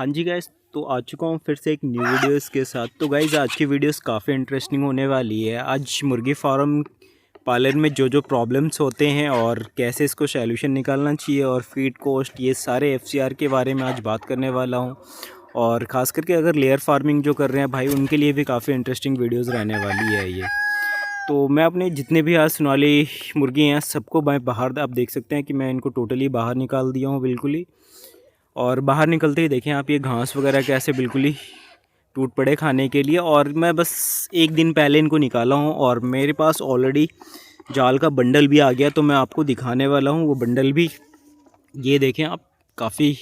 हाँ जी गाइस, तो आ चुका हूँ फिर से एक न्यू वीडियोस के साथ। तो गाइस आज की वीडियोस काफ़ी इंटरेस्टिंग होने वाली है। आज मुर्गी फार्म पालन में जो जो प्रॉब्लम्स होते हैं और कैसे इसको सॉल्यूशन निकालना चाहिए और फीड कॉस्ट, ये सारे एफसीआर के बारे में आज बात करने वाला हूँ। और ख़ास करके अगर लेयर फार्मिंग जो कर रहे हैं भाई, उनके लिए भी काफ़ी इंटरेस्टिंग वीडियोज़ रहने वाली है ये। तो मैं अपने जितने भी आज सोनाली मुर्गी हैं सबको मैं बाहर, आप देख सकते हैं कि मैं इनको टोटली बाहर निकाल दिया हूँ बिल्कुल ही। और बाहर निकलते ही देखें आप, ये घास वगैरह कैसे बिल्कुल ही टूट पड़े खाने के लिए। और मैं बस एक दिन पहले इनको निकाला हूँ और मेरे पास ऑलरेडी जाल का बंडल भी आ गया, तो मैं आपको दिखाने वाला हूँ वो बंडल भी। ये देखें आप, काफ़ी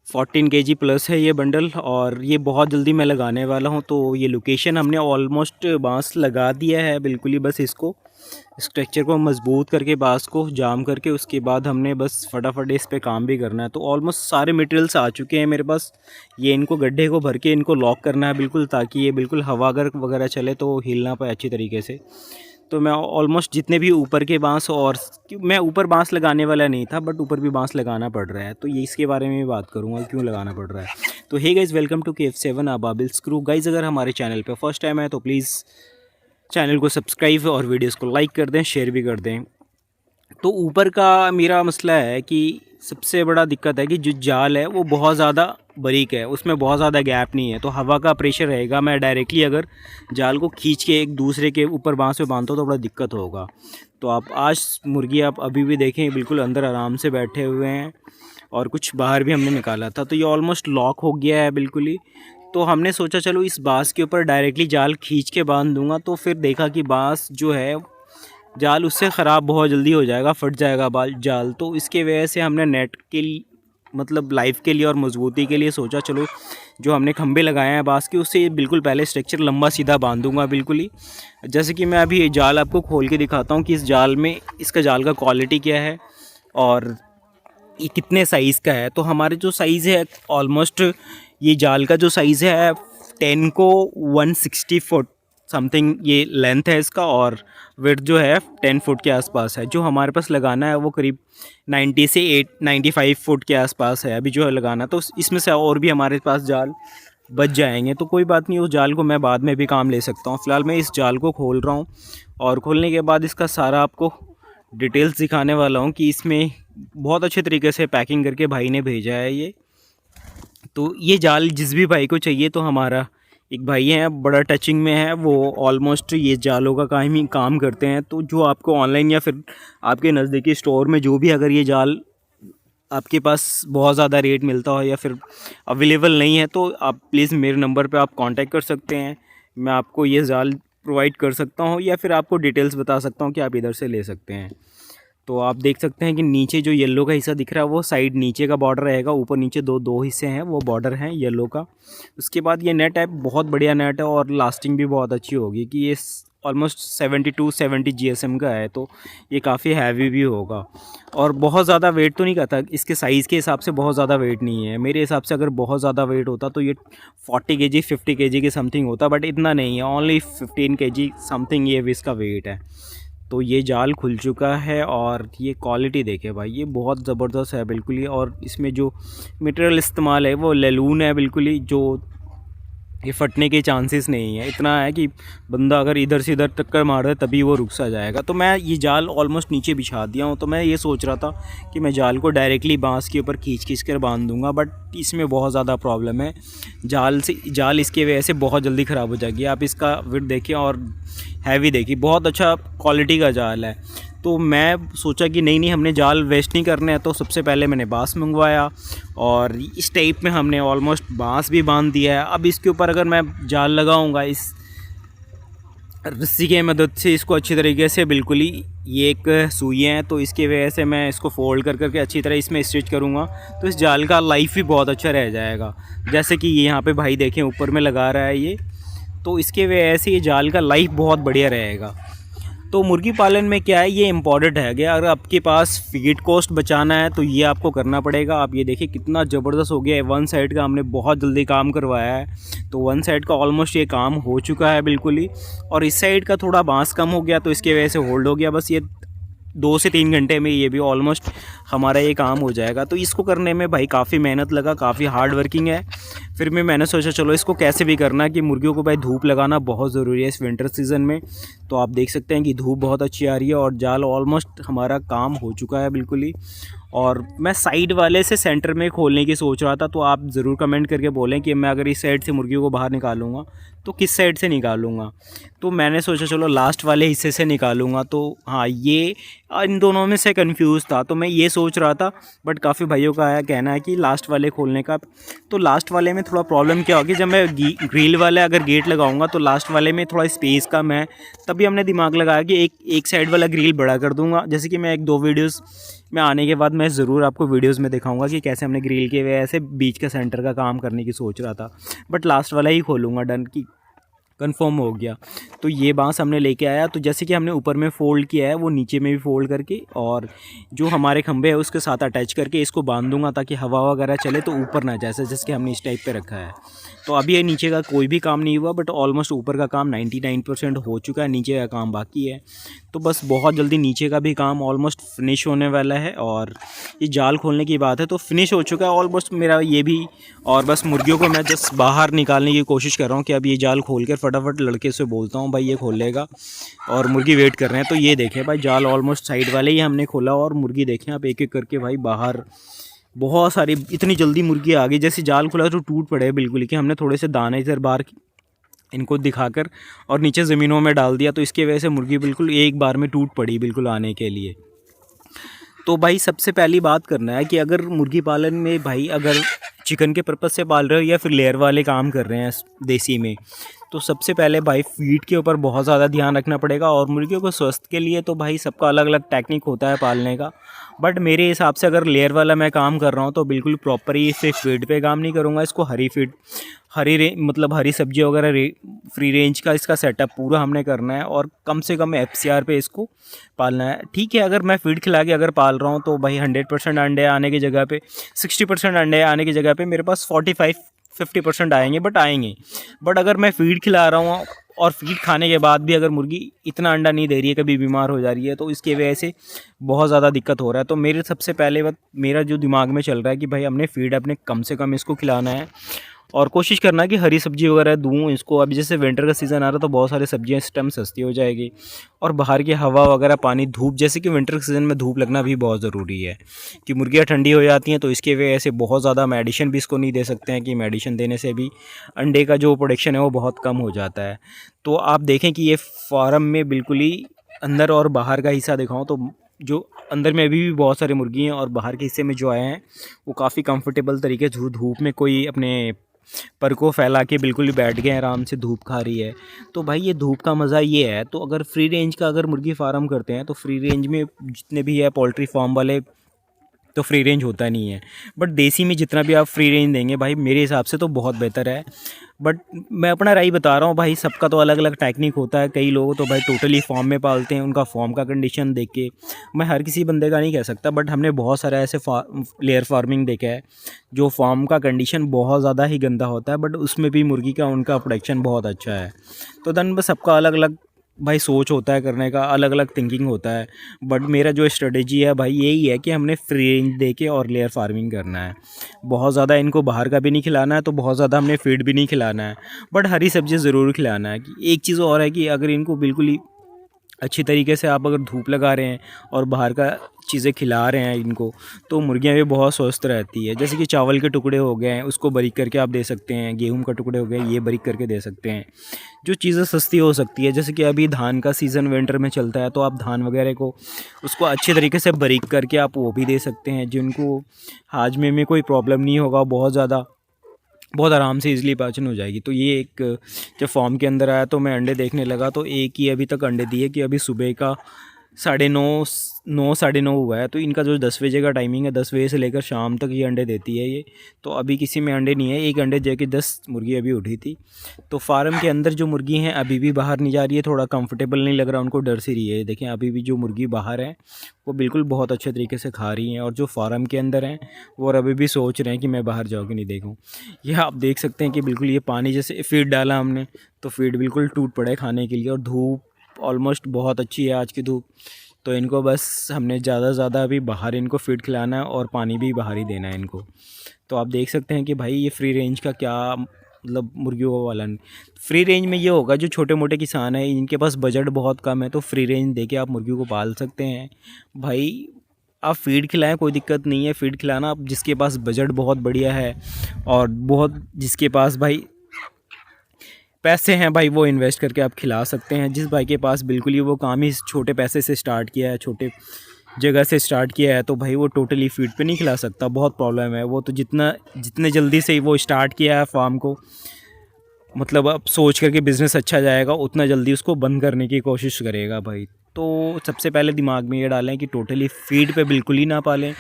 14 केजी प्लस है ये बंडल और ये बहुत जल्दी मैं लगाने वाला हूँ। तो ये लोकेशन हमने ऑलमोस्ट बांस लगा दिया है बिल्कुल ही, बस इसको स्ट्रक्चर को मजबूत करके बांस को जाम करके उसके बाद हमने बस फटाफट इस पे काम भी करना है। तो ऑलमोस्ट सारे मटेरियल्स आ चुके हैं मेरे पास। ये इनको गड्ढे को भर के इनको लॉक करना है बिल्कुल, ताकि ये बिल्कुल हवा अगर वगैरह चले तो हिल ना पाए अच्छी तरीके से। तो मैं ऑलमोस्ट जितने भी ऊपर के बांस, और मैं ऊपर बांस लगाने वाला नहीं था बट ऊपर भी बांस लगाना पड़ रहा है, तो ये इसके बारे में भी बात करूँगा क्यों लगाना पड़ रहा है। तो hey guys, welcome to KF7 अबाबिल्स क्रू। गाइज़ अगर हमारे चैनल पे फर्स्ट टाइम है तो प्लीज़ चैनल को सब्सक्राइब और वीडियोस को लाइक कर दें, शेयर भी कर दें। तो ऊपर का मेरा मसला है कि सबसे बड़ा दिक्कत है कि जो जाल है वो बहुत ज़्यादा बारीक है, उसमें बहुत ज़्यादा गैप नहीं है, तो हवा का प्रेशर रहेगा। मैं डायरेक्टली अगर जाल को खींच के एक दूसरे के ऊपर बांस पे बांधता हूँ तो बड़ा दिक्कत होगा। तो आप आज मुर्गी आप अभी भी देखें बिल्कुल अंदर आराम से बैठे हुए हैं, और कुछ बाहर भी हमने निकाला था। तो ये ऑलमोस्ट लॉक हो गया है बिल्कुल ही। तो हमने सोचा चलो इस बांस के ऊपर डायरेक्टली जाल खींच के बांध दूंगा, तो फिर देखा कि बांस जो है जाल उससे ख़राब बहुत जल्दी हो जाएगा, फट जाएगा जाल। तो इसके वजह से हमने नेट के लिए, मतलब लाइफ के लिए और मजबूती के लिए सोचा चलो जो हमने खंबे लगाए हैं बांस के, उससे बिल्कुल पहले स्ट्रक्चर लंबा सीधा बांधूंगा बिल्कुल ही। जैसे कि मैं अभी ये जाल आपको खोल के दिखाता हूँ कि इस जाल में, इसका जाल का क्वालिटी क्या है और ये कितने साइज़ का है। तो हमारे जो साइज़ है ऑलमोस्ट, ये जाल का जो साइज़ है 10 को 160 फुट समथिंग ये लेंथ है इसका, और विड्थ जो है 10 फुट के आसपास है। जो हमारे पास लगाना है वो करीब 90 से 95 फुट के आसपास है अभी जो है लगाना। तो इसमें से और भी हमारे पास जाल बच जाएंगे, तो कोई बात नहीं, उस जाल को मैं बाद में भी काम ले सकता हूँ। फ़िलहाल मैं इस जाल को खोल रहा हूँ और खोलने के बाद इसका सारा आपको डिटेल्स दिखाने वाला हूँ कि इसमें बहुत अच्छे तरीके से पैकिंग करके भाई ने भेजा है ये। तो ये जाल जिस भी भाई को चाहिए, तो हमारा एक भाई है बड़ा टचिंग में है, वो ऑलमोस्ट ये जालों का काम करते हैं। तो जो आपको ऑनलाइन या फिर आपके नज़दीकी स्टोर में जो भी अगर ये जाल आपके पास बहुत ज़्यादा रेट मिलता हो या फिर अवेलेबल नहीं है, तो आप प्लीज़ मेरे नंबर पे आप कांटेक्ट कर सकते हैं। मैं आपको ये जाल प्रोवाइड कर सकता हूँ या फिर आपको डिटेल्स बता सकता हूँ कि आप इधर से ले सकते हैं। तो आप देख सकते हैं कि नीचे जो येलो का हिस्सा दिख रहा है वो साइड नीचे का बॉर्डर रहेगा, ऊपर नीचे दो हिस्से हैं वो बॉर्डर हैं येलो का। उसके बाद ये नेट है, बहुत बढ़िया नेट है और लास्टिंग भी बहुत अच्छी होगी कि ये ऑलमोस्ट 70 GSM का है, तो ये काफ़ी हैवी भी होगा। और बहुत ज़्यादा वेट तो नहीं कहता, इसके साइज़ के हिसाब से बहुत ज़्यादा वेट नहीं है मेरे हिसाब से। अगर बहुत ज़्यादा वेट होता तो ये 40 kg 50 kg के समथिंग होता, बट इतना नहीं है, ओनली 15 kg समथिंग ये इसका वेट है। तो ये जाल खुल चुका है और ये क्वालिटी देखे भाई, ये बहुत ज़बरदस्त है बिल्कुल ही। और इसमें जो मटेरियल इस्तेमाल है वो लेलून है बिल्कुल ही, जो ये फटने के चांसेस नहीं है। इतना है कि बंदा अगर इधर से इधर टक्कर मार दे तभी वो रुक सा जाएगा। तो मैं ये जाल ऑलमोस्ट नीचे बिछा दिया हूँ। तो मैं ये सोच रहा था कि मैं जाल को डायरेक्टली बांस के ऊपर खींच कर बांध दूंगा, बट इसमें बहुत ज़्यादा प्रॉब्लम है। जाल इसके वजह से बहुत जल्दी ख़राब हो जाएगी। आप इसका विड्थ देखिए और हैवी देखिए, बहुत अच्छा क्वालिटी का जाल है। तो मैं सोचा कि नहीं हमने जाल वेस्ट नहीं करने हैं, तो सबसे पहले मैंने बांस मंगवाया और इस टाइप में हमने ऑलमोस्ट बांस भी बांध दिया है। अब इसके ऊपर अगर मैं जाल लगाऊंगा इस रस्सी की मदद से, इसको अच्छी तरीके से बिल्कुल ही, ये एक सुई है तो इसकी वजह से मैं इसको फोल्ड करके अच्छी तरह इसमें स्टिच करूँगा, तो इस जाल का लाइफ भी बहुत अच्छा रह जाएगा। जैसे कि ये यहाँ पे भाई देखें ऊपर में लगा रहा है ये, तो इसके वजह से ये जाल का लाइफ बहुत बढ़िया रहेगा। तो मुर्गी पालन में क्या है, ये इम्पॉर्टेंट है कि अगर आपके पास फीड कॉस्ट बचाना है तो ये आपको करना पड़ेगा। आप ये देखिए कितना ज़बरदस्त हो गया है। वन साइड का हमने बहुत जल्दी काम करवाया है, तो वन साइड का ऑलमोस्ट ये काम हो चुका है बिल्कुल ही। और इस साइड का थोड़ा बांस कम हो गया तो इसकी वजह से होल्ड हो गया। बस ये 2 से 3 घंटे में ये भी ऑलमोस्ट हमारा ये काम हो जाएगा। तो इसको करने में भाई काफ़ी मेहनत लगा, काफ़ी हार्ड वर्किंग है। फिर मैंने सोचा चलो इसको कैसे भी करना कि मुर्गियों को भाई धूप लगाना बहुत ज़रूरी है इस विंटर सीज़न में। तो आप देख सकते हैं कि धूप बहुत अच्छी आ रही है और जाल ऑलमोस्ट हमारा काम हो चुका है बिल्कुल ही। और मैं साइड वाले से सेंटर में खोलने की सोच रहा था, तो आप ज़रूर कमेंट करके बोलें कि मैं अगर इस साइड से मुर्गियों को बाहर निकालूंगा तो किस साइड से निकालूंगा। तो मैंने सोचा चलो लास्ट वाले हिस्से से निकालूंगा। तो हाँ, ये इन दोनों में से कंफ्यूज था, तो मैं ये सोच रहा था, बट काफ़ी भाइयों का आया कहना है कि लास्ट वाले खोलने का। तो लास्ट वाले में थोड़ा प्रॉब्लम क्या होगी, जब मैं ग्रिल वाला अगर गेट लगाऊंगा तो लास्ट वाले में थोड़ा स्पेस कम है। तभी हमने दिमाग लगाया कि एक साइड वाला ग्रिल बड़ा कर दूंगा। जैसे कि मैं 1-2 वीडियोस में आने के बाद मैं ज़रूर आपको वीडियोस में दिखाऊंगा कि कैसे हमने ग्रिल के वजह से बीच का सेंटर का काम करने की सोच रहा था, बट लास्ट वाला ही खोलूँगा, डन की कंफर्म हो गया। तो ये बांस हमने लेके आया, तो जैसे कि हमने ऊपर में फ़ोल्ड किया है वो नीचे में भी फ़ोल्ड करके और जो हमारे खंभे है उसके साथ अटैच करके इसको बांध दूंगा ताकि हवा वगैरह चले तो ऊपर ना जाए, जैसे कि हमने इस टाइप पे रखा है। तो अभी ये नीचे का कोई भी काम नहीं हुआ, बट ऑलमोस्ट ऊपर का काम 99% हो चुका है, नीचे का काम बाकी है। तो बस बहुत जल्दी नीचे का भी काम ऑलमोस्ट फिनिश होने वाला है। और ये जाल खोलने की बात है तो फिनिश हो चुका है ऑलमोस्ट मेरा ये भी। और बस मुर्गियों को मैं जस्ट बाहर निकालने की कोशिश कर रहा हूँ कि अब ये जाल खोल कर फटाफट लड़के से बोलता हूँ भाई ये खोल लेगा, और मुर्गी वेट कर रहे हैं। तो ये देखें भाई जाल ऑलमोस्ट साइड वाले ही हमने खोला और मुर्गी देखें आप एक एक करके भाई बाहर बहुत सारी, इतनी जल्दी मुर्गी आ गई। जैसे जाल खुला तो टूट पड़े बिल्कुल कि हमने थोड़े से दाने इधर बाहर इनको दिखाकर और नीचे ज़मीनों में डाल दिया, तो इसकी वजह से मुर्गी बिल्कुल एक बार में टूट पड़ी बिल्कुल आने के लिए। तो भाई सबसे पहली बात करना है कि अगर मुर्गी पालन में भाई अगर चिकन के पर्पज़ से पाल रहे हो या फिर लेयर वाले काम कर रहे हैं देसी में, तो सबसे पहले भाई फीड के ऊपर बहुत ज़्यादा ध्यान रखना पड़ेगा। और मुर्गियों को स्वास्थ्य के लिए तो भाई सबका अलग अलग टेक्निक होता है पालने का, बट मेरे हिसाब से अगर लेयर वाला मैं काम कर रहा हूँ तो बिल्कुल प्रॉपर ही इसे फीड पे काम नहीं करूँगा। इसको हरी फीड, मतलब हरी सब्जी वगैरह फ्री रेंज का इसका सेटअप पूरा हमने करना है और कम से कम FCR पे इसको पालना है। ठीक है, अगर मैं फीड खिला के अगर पाल रहा हूँ तो भाई 100% अंडे आने की जगह पे 60% अंडे आने की जगह पे मेरे पास 45-50% आएंगे, बट अगर मैं फीड खिला रहा हूँ और फीड खाने के बाद भी अगर मुर्गी इतना अंडा नहीं दे रही है, कभी बीमार हो जा रही है, तो इसकी वजह से बहुत ज़्यादा दिक्कत हो रहा है। तो मेरे सबसे पहले बात मेरा जो दिमाग में चल रहा है कि भाई हमने फीड अपने कम से कम इसको खिलाना है और कोशिश करना कि हरी सब्जी वगैरह दूँ इसको। अभी जैसे विंटर का सीज़न आ रहा है तो बहुत सारी सब्जियां इस टाइम सस्ती हो जाएगी, और बाहर की हवा वगैरह पानी धूप, जैसे कि विंटर के सीज़न में धूप लगना भी बहुत ज़रूरी है कि मुर्गियाँ ठंडी हो जाती हैं। तो इसके वजह से बहुत ज़्यादा मेडिसिन भी इसको नहीं दे सकते हैं कि मेडिसिन देने से भी अंडे का जो प्रोडक्शन है वो बहुत कम हो जाता है। तो आप देखें कि ये फार्म में बिल्कुल ही अंदर और बाहर का हिस्सा दिखाऊँ तो जो अंदर में अभी भी बहुत सारी मुर्गी हैं और बाहर के हिस्से में जो आए हैं वो काफ़ी कंफर्टेबल तरीके से धूप में कोई अपने पर को फैला के बिल्कुल ही बैठ गए, आराम से धूप खा रही है। तो भाई ये धूप का मज़ा ये है। तो अगर फ्री रेंज का अगर मुर्गी फार्म करते हैं तो फ्री रेंज में जितने भी है पोल्ट्री फार्म वाले तो फ्री रेंज होता नहीं है, बट देसी में जितना भी आप फ्री रेंज देंगे भाई मेरे हिसाब से तो बहुत बेहतर है। बट मैं अपना राय बता रहा हूँ भाई, सबका तो अलग अलग टेक्निक होता है। कई लोग तो भाई टोटली फॉर्म में पालते हैं, उनका फॉर्म का कंडीशन देख के मैं हर किसी बंदे का नहीं कह सकता, बट हमने बहुत सारा ऐसे लेयर फार्मिंग देखा है जो फॉर्म का कंडीशन बहुत ज़्यादा ही गंदा होता है, बट उसमें भी मुर्गी का उनका प्रोडक्शन बहुत अच्छा है। तो देन बस सबका अलग अलग भाई सोच होता है करने का, अलग अलग थिंकिंग होता है। बट मेरा जो स्ट्रेटेजी है भाई यही है कि हमने फ्री रेंज दे के और लेयर फार्मिंग करना है। बहुत ज़्यादा इनको बाहर का भी नहीं खिलाना है, तो बहुत ज़्यादा हमने फीड भी नहीं खिलाना है, बट हरी सब्जी ज़रूर खिलाना है। कि एक चीज़ और है कि अगर इनको बिल्कुल ही अच्छी तरीके से आप अगर धूप लगा रहे हैं और बाहर का चीज़ें खिला रहे हैं इनको, तो मुर्गियाँ भी बहुत स्वस्थ रहती है। जैसे कि चावल के टुकड़े हो गए हैं उसको बारीक करके आप दे सकते हैं, गेहूं का टुकड़े हो गए ये बारीक करके दे सकते हैं। जो चीज़ें सस्ती हो सकती है, जैसे कि अभी धान का सीज़न विंटर में चलता है, तो आप धान वगैरह को उसको अच्छे तरीके से बारीक करके आप वो भी दे सकते हैं, जिनको हाजमे में कोई प्रॉब्लम नहीं होगा, बहुत आराम से इजीली पाचन हो जाएगी। तो ये एक जब फॉर्म के अंदर आया तो मैं अंडे देखने लगा, तो एक ही अभी तक अंडे दिए कि अभी सुबह का 9:30 साढ़े 9 हुआ है। तो इनका जो 10 बजे का टाइमिंग है, 10 बजे से लेकर शाम तक ये अंडे देती है ये। तो अभी किसी में अंडे नहीं है, एक अंडे दे के 10 मुर्गी अभी उठी थी। तो फार्म के अंदर जो मुर्गी हैं अभी भी बाहर नहीं जा रही है, थोड़ा कंफर्टेबल नहीं लग रहा, उनको डर सी रही है। देखें अभी भी जो मुर्गी बाहर है वो बिल्कुल बहुत अच्छे तरीके से खा रही हैं, और जो फार्म के अंदर हैं वो अभी भी सोच रहे हैं कि मैं बाहर जाऊँ कि नहीं देखूँ। यह आप देख सकते हैं कि बिल्कुल ये पानी, जैसे फीड डाला हमने तो फीड बिल्कुल टूट पड़े खाने के लिए, और धूप ऑलमोस्ट बहुत अच्छी है आज की धूप। तो इनको बस हमने ज़्यादा से ज़्यादा अभी बाहर इनको फीड खिलाना है और पानी भी बाहर ही देना है इनको। तो आप देख सकते हैं कि भाई ये फ्री रेंज का क्या मतलब मुर्गियों का पालन। फ्री रेंज में ये होगा जो छोटे मोटे किसान हैं इनके पास बजट बहुत कम है, तो फ्री रेंज दे के आप मुर्गियों को पाल सकते हैं भाई। आप फ़ीड खिलाएं, कोई दिक्कत नहीं है फ़ीड खिलाना। आप जिसके पास बजट बहुत बढ़िया है और बहुत जिसके पास भाई पैसे हैं भाई, वो इन्वेस्ट करके आप खिला सकते हैं। जिस भाई के पास बिल्कुल ही वो काम ही छोटे पैसे से स्टार्ट किया है, छोटे जगह से स्टार्ट किया है, तो भाई वो टोटली फीड पे नहीं खिला सकता, बहुत प्रॉब्लम है। वो तो जितने जल्दी से वो स्टार्ट किया है फार्म को, मतलब अब सोच करके बिज़नेस अच्छा जाएगा, उतना जल्दी उसको बंद करने की कोशिश करेगा भाई। तो सबसे पहले दिमाग में ये डालें कि टोटली फीड पे बिल्कुल ही ना पालें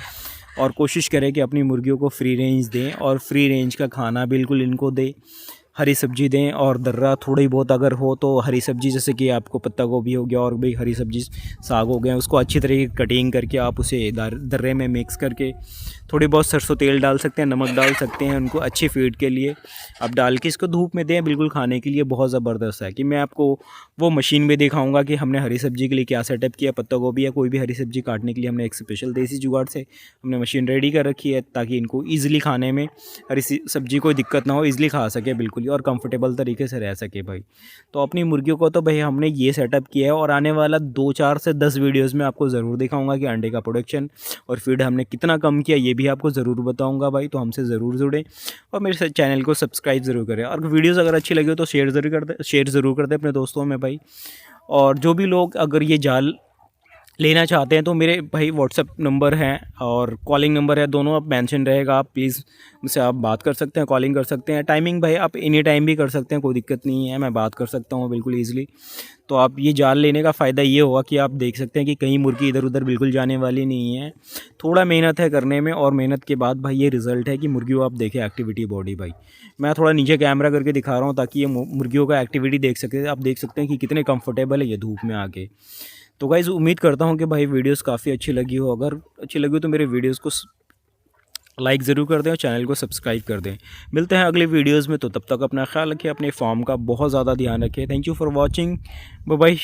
और कोशिश करें कि अपनी मुर्गियों को फ्री रेंज दें और फ्री रेंज का खाना बिल्कुल इनको दें। हरी सब्जी दें और दर्रा थोड़ी बहुत अगर हो तो हरी सब्जी, जैसे कि आपको पत्ता गोभी हो गया और भी हरी सब्जी साग हो गया, उसको अच्छी तरीके कटिंग करके आप उसे दर्रे में मिक्स करके थोड़ी बहुत सरसों तेल डाल सकते हैं, नमक डाल सकते हैं, उनको अच्छी फीड के लिए आप डाल के इसको धूप में दें। बिल्कुल खाने के लिए बहुत ज़बरदस्त है। कि मैं आपको वो मशीन में दिखाऊंगा कि हमने हरी सब्जी के लिए क्या सेटअप किया, पत्ता गोभी या कोई भी हरी सब्जी काटने के लिए हमने एक स्पेशल देसी जुगाड़ से हमने मशीन रेडी कर रखी है, ताकि इनको ईज़िली खाने में हरी सब्जी कोई दिक्कत ना हो, ईज़िली खा सके बिल्कुल ही और कंफर्टेबल तरीके से रह सके भाई। तो अपनी मुर्गियों को तो भाई हमने ये सेटअप किया है और आने वाला 2, 4 से 10 वीडियोज़ में आपको ज़रूर दिखाऊंगा कि अंडे का प्रोडक्शन और फीड हमने कितना कम किया, ये भी आपको ज़रूर बताऊंगा भाई। तो हमसे ज़रूर जुड़ें और मेरे चैनल को सब्सक्राइब ज़रूर करें और वीडियोज़ अगर अच्छी लगी हो तो शेयर ज़रूर कर दें अपने दोस्तों में भाई। और जो भी लोग अगर ये जाल लेना चाहते हैं तो मेरे भाई व्हाट्सअप नंबर है और कॉलिंग नंबर है, दोनों आप मेंशन रहेगा। आप प्लीज़ मुझसे आप बात कर सकते हैं, कॉलिंग कर सकते हैं। टाइमिंग भाई आप एनी टाइम भी कर सकते हैं, कोई दिक्कत नहीं है, मैं बात कर सकता हूँ बिल्कुल ईज़िली। तो आप ये जाल लेने का फ़ायदा ये होगा कि आप देख सकते हैं कि कहीं मुर्गी इधर उधर बिल्कुल जाने वाली नहीं है। थोड़ा मेहनत है करने में और मेहनत के बाद भाई ये रिज़ल्ट है कि मुर्गियों आप देखें एक्टिविटी बॉडी भाई। मैं थोड़ा नीचे कैमरा करके दिखा रहा हूँ ताकि ये मुर्गियों का एक्टिविटी देख सके। आप देख सकते हैं कि कितने कंफर्टेबल है ये धूप में आके। तो गाइज़ उम्मीद करता हूँ कि भाई वीडियोस काफ़ी अच्छी लगी हो। अगर अच्छी लगी हो तो मेरे वीडियोस को लाइक ज़रूर कर दें और चैनल को सब्सक्राइब कर दें। मिलते हैं अगले वीडियोस में, तो तब तक अपना ख्याल रखें, अपने फार्म का बहुत ज़्यादा ध्यान रखें। Thank you for watching, bye bye.